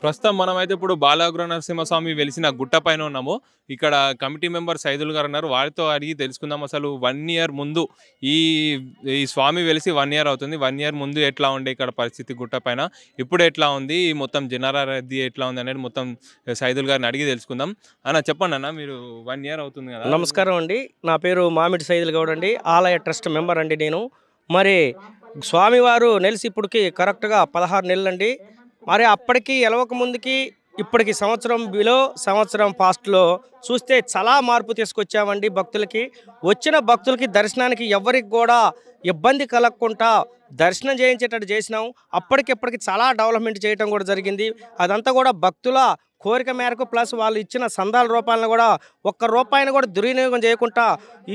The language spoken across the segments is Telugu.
ప్రస్తుతం మనమైతే ఇప్పుడు బాలాగ్ర నరసింహస్వామి వెలిసిన గుట్ట పైన ఉన్నాము. ఇక్కడ కమిటీ మెంబర్ సైదులు గారు ఉన్నారు. వారితో అడిగి తెలుసుకుందాం అసలు 1 ఇయర్ ముందు ఈ ఈ స్వామి వెలిసి 1 ఇయర్ అవుతుంది. 1 ఇయర్ ముందు ఎట్లా ఉండే ఇక్కడ పరిస్థితి గుట్ట పైన, ఇప్పుడు ఎట్లా ఉంది, మొత్తం జనాల రద్దీ ఎట్లా ఉంది అనేది మొత్తం సైదులు గారిని అడిగి తెలుసుకుందాం. అన్న చెప్పండి అన్న, మీరు 1 ఇయర్ అవుతుంది కదా? నమస్కారం అండి. నా పేరు మామిడి సైదులు గౌడ్ అండి. ఆలయ ట్రస్ట్ మెంబర్ అండి నేను. మరి స్వామివారు నెలిసి ఇప్పటికి కరెక్ట్గా 16 నెలలండి. మరి అప్పటికి ఎలవక ముందుకి ఇప్పటికి సంవత్సరం పాస్ట్లో చూస్తే చాలా మార్పు తీసుకొచ్చామండి భక్తులకి. వచ్చిన భక్తులకి దర్శనానికి ఎవరికి కూడా ఇబ్బంది కలగకుండా దర్శనం చేయించేటట్టు చేసినాం. అప్పటికిప్పటికి చాలా డెవలప్మెంట్ చేయడం కూడా జరిగింది. అదంతా కూడా భక్తుల కోరిక మేరకు ప్లస్ వాళ్ళు ఇచ్చిన సందాల రూపాయలను కూడా ఒక్క రూపాయిని కూడా దుర్వినియోగం చేయకుండా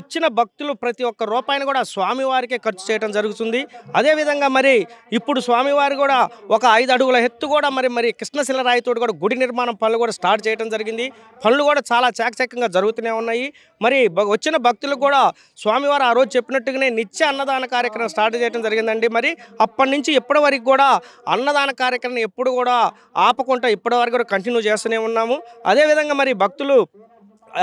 ఇచ్చిన భక్తులు ప్రతి ఒక్క రూపాయిని కూడా స్వామివారికే ఖర్చు చేయడం జరుగుతుంది. అదేవిధంగా మరి ఇప్పుడు స్వామివారి కూడా ఒక 5 అడుగుల ఎత్తు కూడా మరి కృష్ణశిల రాయితో కూడా గుడి నిర్మాణం పనులు కూడా స్టార్ట్ చేయడం జరిగింది. పనులు కూడా చాలా చాకచక్యంగా జరుగుతూనే ఉన్నాయి. మరి వచ్చిన భక్తులకు కూడా స్వామివారు ఆ రోజు చెప్పినట్టుగానే నిత్య అన్నదాన కార్యక్రమం స్టార్ట్ చేయడం జరిగిందండి. మరి అప్పటి నుంచి ఇప్పటి వరకు కూడా అన్నదాన కార్యక్రమం ఎప్పుడు కూడా ఆపకుండా ఇప్పటి వరకు కూడా కంటిన్యూ చేస్తూనే ఉన్నాము. అదేవిధంగా మరి భక్తులు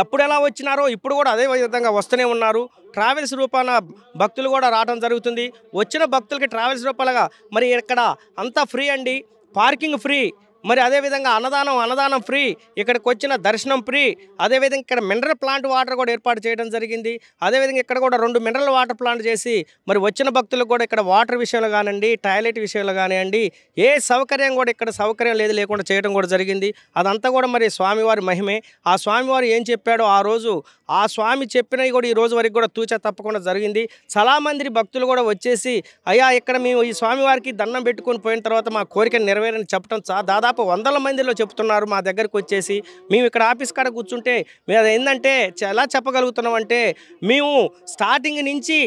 అప్పుడు ఎలా వచ్చినారో ఇప్పుడు కూడా అదే విధంగా వస్తూనే ఉన్నారు. ట్రావెల్స్ రూపాన భక్తులు కూడా రావడం జరుగుతుంది. వచ్చిన భక్తులకి ట్రావెల్స్ రూపాలుగా మరి ఇక్కడ అంతా ఫ్రీ అండి, పార్కింగ్ ఫ్రీ, మరి అదేవిధంగా అన్నదానం ఫ్రీ, ఇక్కడికి వచ్చిన దర్శనం ఫ్రీ. అదేవిధంగా ఇక్కడ మినరల్ ప్లాంట్ వాటర్ కూడా ఏర్పాటు చేయడం జరిగింది. అదేవిధంగా ఇక్కడ కూడా 2 మినరల్ వాటర్ ప్లాంట్ చేసి మరి వచ్చిన భక్తులకు కూడా ఇక్కడ వాటర్ విషయంలో కానివ్వండి, టాయిలెట్ విషయంలో కానివ్వండి, ఏ సౌకర్యం కూడా ఇక్కడ సౌకర్యం లేకుండా చేయడం కూడా జరిగింది. అదంతా కూడా మరి స్వామివారి మహిమే. ఆ స్వామివారు ఏం చెప్పాడో ఆ రోజు ఆ స్వామి చెప్పినవి కూడా ఈ రోజు వరకు కూడా తూచా తప్పకుండా జరిగింది. చాలామంది భక్తులు కూడా వచ్చేసి అయ్యా ఇక్కడ మేము ఈ స్వామివారికి దండం పెట్టుకొని పోయిన తర్వాత మా కోరిక నెరవేరని చెప్పడం దాదాపు 100 మందిలో చెప్తున్నారు. మా దగ్గరకు వచ్చేసి మేము ఇక్కడ ఆఫీస్ కాడ కూర్చుంటే మేము అది ఏంటంటే ఎలా చెప్పగలుగుతున్నాం అంటే, మేము స్టార్టింగ్ నుంచి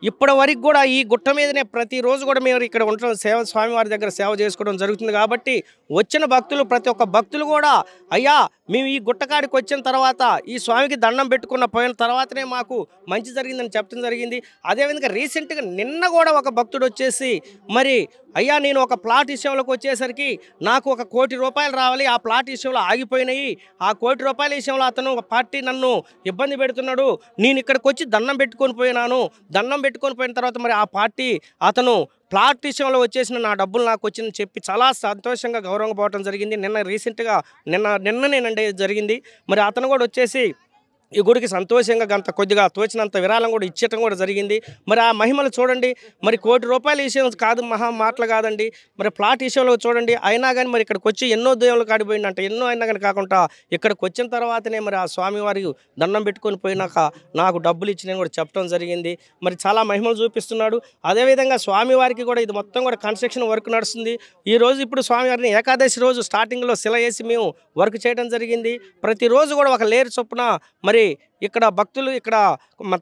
ఇప్పటి వరకు కూడా ఈ గుట్ట మీదనే ప్రతిరోజు కూడా మేము ఇక్కడ ఉండటం స్వామివారి దగ్గర సేవ చేసుకోవడం జరుగుతుంది. కాబట్టి వచ్చిన భక్తులు ప్రతి ఒక్క భక్తులు కూడా అయ్యా మేము ఈ గుట్టకాడికి వచ్చిన తర్వాత ఈ స్వామికి దండం పోయిన తర్వాతనే మాకు మంచి జరిగిందని చెప్పడం జరిగింది. అదేవిధంగా రీసెంట్గా నిన్న కూడా ఒక భక్తుడు వచ్చేసి మరి అయ్యా నేను ఒక ప్లాట్ విషయంలోకి వచ్చేసరికి నాకు ₹1 కోటి రావాలి, ఆ ప్లాట్ విషయంలో ఆగిపోయినాయి, ఆ ₹1 కోటి విషయంలో అతను పార్టీ నన్ను ఇబ్బంది పెడుతున్నాడు, నేను ఇక్కడికి వచ్చి దండం పెట్టుకొని పోయిన తర్వాత మరి ఆ పార్టీ అతను ప్లాట్ విషయంలో వచ్చేసిన నా డబ్బులు నాకు వచ్చిందని చెప్పి చాలా సంతోషంగా గౌరవంగా పోవడం జరిగింది. నిన్ననేనండి జరిగింది. మరి అతను కూడా వచ్చేసి ఈ గుడికి సంతోషంగా కొద్దిగా తోచినంత విరాళం కూడా ఇచ్చటం కూడా జరిగింది. మరి ఆ మహిమలు చూడండి. మరి ₹1 కోటి విషయం కాదు, మాటలు కాదండి. మరి ప్లాట్ విషయంలో చూడండి. అయినా కానీ మరి ఇక్కడికి వచ్చి ఎన్నో దేవుళ్ళు కాడిపోయిందంట, ఎన్నో అయినా కానీ కాకుండా ఇక్కడికి వచ్చిన తర్వాతనే మరి ఆ స్వామివారి దండం పెట్టుకొని పోయినాక నాకు డబ్బులు ఇచ్చినని కూడా చెప్పడం జరిగింది. మరి చాలా మహిమలు చూపిస్తున్నాడు. అదేవిధంగా స్వామివారికి కూడా ఇది మొత్తం కూడా కన్స్ట్రక్షన్ వర్క్ నడుస్తుంది. ఈరోజు ఇప్పుడు స్వామివారిని ఏకాదశి రోజు స్టార్టింగ్లో శిల వేసి మేము వర్క్ చేయడం జరిగింది. ప్రతిరోజు కూడా ఒక లేరు చొప్పున మరి ఇక్కడ భక్తులు ఇక్కడ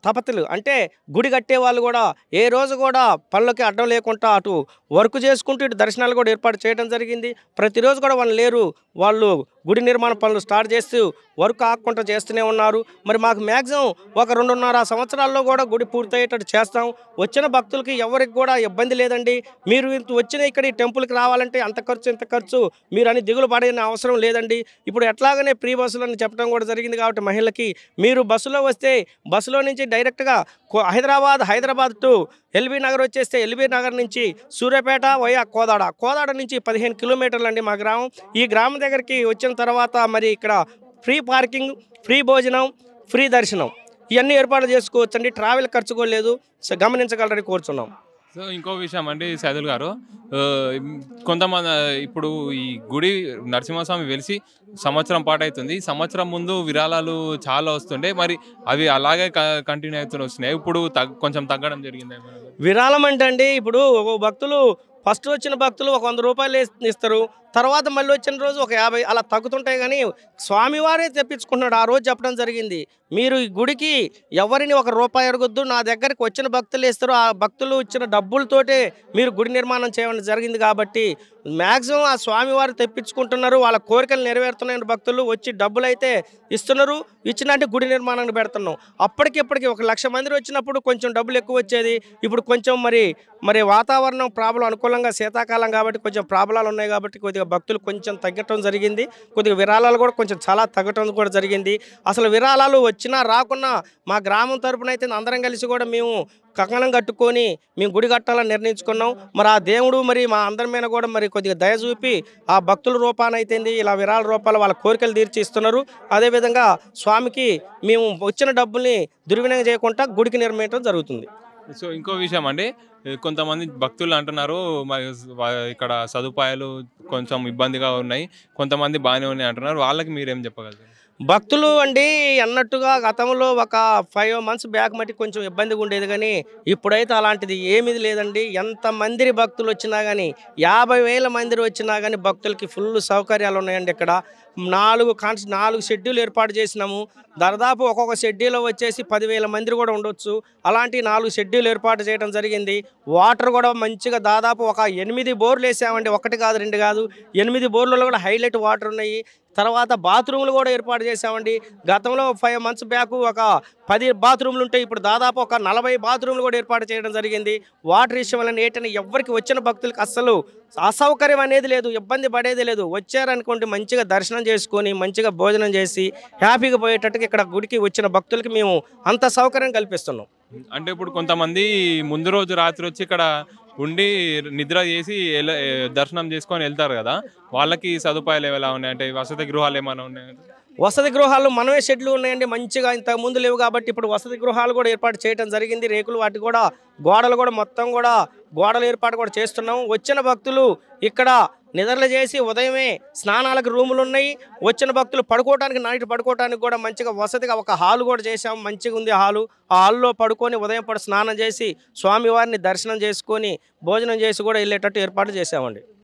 తపతులు అంటే గుడి కట్టే వాళ్ళు కూడా ఏ రోజు కూడా పనులకి అడ్డం లేకుండా అటు వర్క్ చేసుకుంటూ ఇటు దర్శనాలు కూడా ఏర్పాటు చేయడం జరిగింది. ప్రతిరోజు కూడా వాళ్ళు గుడి నిర్మాణ పనులు స్టార్ట్ చేస్తూ వర్క్ ఆగకుండా చేస్తూనే ఉన్నారు. మరి మాకు మ్యాక్సిమం ఒక 2.5 సంవత్సరాల్లో కూడా గుడి పూర్తయ్యేటట్టు చేస్తాం. వచ్చిన భక్తులకి ఎవరికి కూడా ఇబ్బంది లేదండి. మీరు వచ్చిన ఇక్కడ ఈ టెంపుల్కి రావాలంటే అంత ఖర్చు ఇంత ఖర్చు మీరు అని దిగులు పడిన అవసరం లేదండి. ఇప్పుడు ఎట్లాగనే ఫ్రీ బస్సులు అని చెప్పడం కూడా జరిగింది. కాబట్టి మహిళలకి మీరు బస్సులో వస్తే బస్సులో నుంచి డైరెక్ట్గా హైదరాబాద్ టు ఎల్బీ నగర్ వచ్చేస్తే ఎల్బీ నగర్ నుంచి సూర్యాపేట వయా కోదాడ నుంచి 15 కిలోమీటర్లు అండి మా గ్రామం. ఈ గ్రామం దగ్గరికి వచ్చిన తర్వాత మరి ఇక్కడ ఫ్రీ పార్కింగ్, ఫ్రీ భోజనం, ఫ్రీ దర్శనం ఇవన్నీ ఏర్పాటు చేసుకోవచ్చండి. ట్రావెల్ ఖర్చు కూడా లేదు, గమనించగలరని కోరుచున్నాం. సో ఇంకో విషయం అండి సైదుల్ గారు, కొంతమంది ఇప్పుడు ఈ గుడి నరసింహస్వామి వెలిసి సంవత్సరం పాటు అవుతుంది. సంవత్సరం ముందు విరాళాలు చాలా వస్తుండే, మరి అవి అలాగే కంటిన్యూ అవుతూనే వస్తున్నాయి. ఇప్పుడు కొంచెం తగ్గడం జరిగింది. విరాళం అంటే అండి ఇప్పుడు భక్తులు ఫస్ట్ వచ్చిన భక్తులు ఒక ₹100 ఇస్తారు. తర్వాత మళ్ళీ వచ్చిన రోజు ఒక 50 అలా తగ్గుతుంటాయి. కానీ స్వామివారే తెప్పించుకుంటున్నాడు. ఆ రోజు చెప్పడం జరిగింది, మీరు ఈ గుడికి ఎవరిని ₹1 అడగొద్దు, నా దగ్గరికి వచ్చిన భక్తులు ఇస్తారు, ఆ భక్తులు ఇచ్చిన డబ్బులతోటే మీరు గుడి నిర్మాణం చేయడం జరిగింది. కాబట్టి మ్యాక్సిమం ఆ స్వామివారు తెప్పించుకుంటున్నారు, వాళ్ళ కోరికలు నెరవేరుతున్నాయి. భక్తులు వచ్చి డబ్బులు అయితే ఇస్తున్నారు, ఇచ్చినట్టు గుడి నిర్మాణానికి పెడుతున్నాం. అప్పటికిప్పటికి 1,00,000 మంది వచ్చినప్పుడు కొంచెం డబ్బులు ఎక్కువ వచ్చేది. ఇప్పుడు కొంచెం మరి వాతావరణం ప్రాబ్లం అనుకూలంగా శీతాకాలం కాబట్టి కొంచెం ప్రాబ్లాలు ఉన్నాయి కాబట్టి కొద్దిగా కొద్దిగా భక్తులు కొంచెం తగ్గటం జరిగింది. కొద్దిగా విరాళాలు కూడా కొంచెం చాలా తగ్గటం కూడా జరిగింది. అసలు విరాళాలు వచ్చినా రాకున్నా మా గ్రామం తరపున అయితే అందరం కలిసి కూడా మేము కంకణం కట్టుకొని మేము గుడి కట్టాలని నిర్ణయించుకున్నాం. మరి ఆ దేవుడు మరి మా అందరి మీద కూడా మరి కొద్దిగా దయ చూపి ఆ భక్తుల రూపానైతేంది ఇలా విరాళ రూపాలు వాళ్ళ కోరికలు తీర్చి ఇస్తున్నారు. అదేవిధంగా స్వామికి మేము వచ్చిన డబ్బుల్ని దుర్వినియోగం చేయకుండా గుడికి నిర్మించడం జరుగుతుంది. సో ఇంకో విషయం అండి, కొంతమంది భక్తులు అంటున్నారు మరి ఇక్కడ సదుపాయాలు కొంచెం ఇబ్బందిగా ఉన్నాయి, కొంతమంది బాగానే ఉన్నాయి అంటున్నారు. వాళ్ళకి మీరేం చెప్పగలరు? భక్తులు అండి అన్నట్టుగా గతంలో ఒక 5 మంత్స్ బ్యాక్ మట్టి కొంచెం ఇబ్బందిగా ఉండేది, కానీ ఇప్పుడైతే అలాంటిది ఏమీ లేదండి. ఎంతమంది భక్తులు వచ్చినా కానీ 50,000 మంది వచ్చినా కానీ భక్తులకి ఫుల్ సౌకర్యాలు ఉన్నాయండి. ఇక్కడ 4 షెడ్యూల్ ఏర్పాటు చేసినాము. దాదాపు ఒక్కొక్క షెడ్యూల్లో వచ్చేసి 10,000 మంది కూడా ఉండొచ్చు. అలాంటి 4 షెడ్యూల్ ఏర్పాటు చేయడం జరిగింది. వాటర్ కూడా మంచిగా దాదాపు ఒక 8 బోర్లు వేసామండి. 1 కాదు 2 కాదు, 8 బోర్లలో కూడా హైలైట్ వాటర్ ఉన్నాయి. తర్వాత బాత్రూములు కూడా ఏర్పాటు చేసామండి. గతంలో 5 మంత్స్ బ్యాక్ ఒక 10 బాత్రూములు ఉంటాయి, ఇప్పుడు దాదాపు ఒక 40 బాత్రూములు కూడా ఏర్పాటు చేయడం జరిగింది. వాటర్ విషయం వల్ల ఏంటంటే ఎవరికి వచ్చిన భక్తులకి అస్సలు అసౌకర్యం అనేది లేదు, ఇబ్బంది పడేది లేదు. వచ్చారనుకోండి మంచిగా దర్శనం చేసుకొని మంచిగా భోజనం చేసి హ్యాపీగా పోయేటట్టుగా ఇక్కడ గుడికి వచ్చిన భక్తులకి మేము అంత సౌకర్యం కల్పిస్తున్నాం. అంటే ఇప్పుడు కొంతమంది ముందు రోజు రాత్రి వచ్చి ఇక్కడ ఉండి నిద్ర చేసి దర్శనం చేసుకొని వెళ్తారు కదా, వాళ్ళకి సదుపాయాలు ఎలా ఉన్నాయి? అంటే వసతి గృహాలు ఏమైనా ఉన్నాయి? వసతి గృహాలు మనమే షెడ్లు ఉన్నాయండి. మంచిగా ఇంతకు ముందు లేవు కాబట్టి ఇప్పుడు వసతి గృహాలు కూడా ఏర్పాటు చేయడం జరిగింది. రేకులు వాటి కూడా గోడలు కూడా మొత్తం కూడా గోడలు ఏర్పాటు కూడా చేస్తున్నాం. వచ్చిన భక్తులు ఇక్కడ నిద్రలు చేసి ఉదయమే స్నానాలకు రూములు ఉన్నాయి. వచ్చిన భక్తులు పడుకోవడానికి నైట్ పడుకోవడానికి కూడా మంచిగా వసతిగా ఒక హాల్ కూడా చేసాము. మంచిగా ఉంది హాలు. ఆ హాల్లో పడుకొని ఉదయం స్నానం చేసి స్వామివారిని దర్శనం చేసుకొని భోజనం చేసి కూడా వెళ్ళేటట్టు ఏర్పాటు చేసామండి.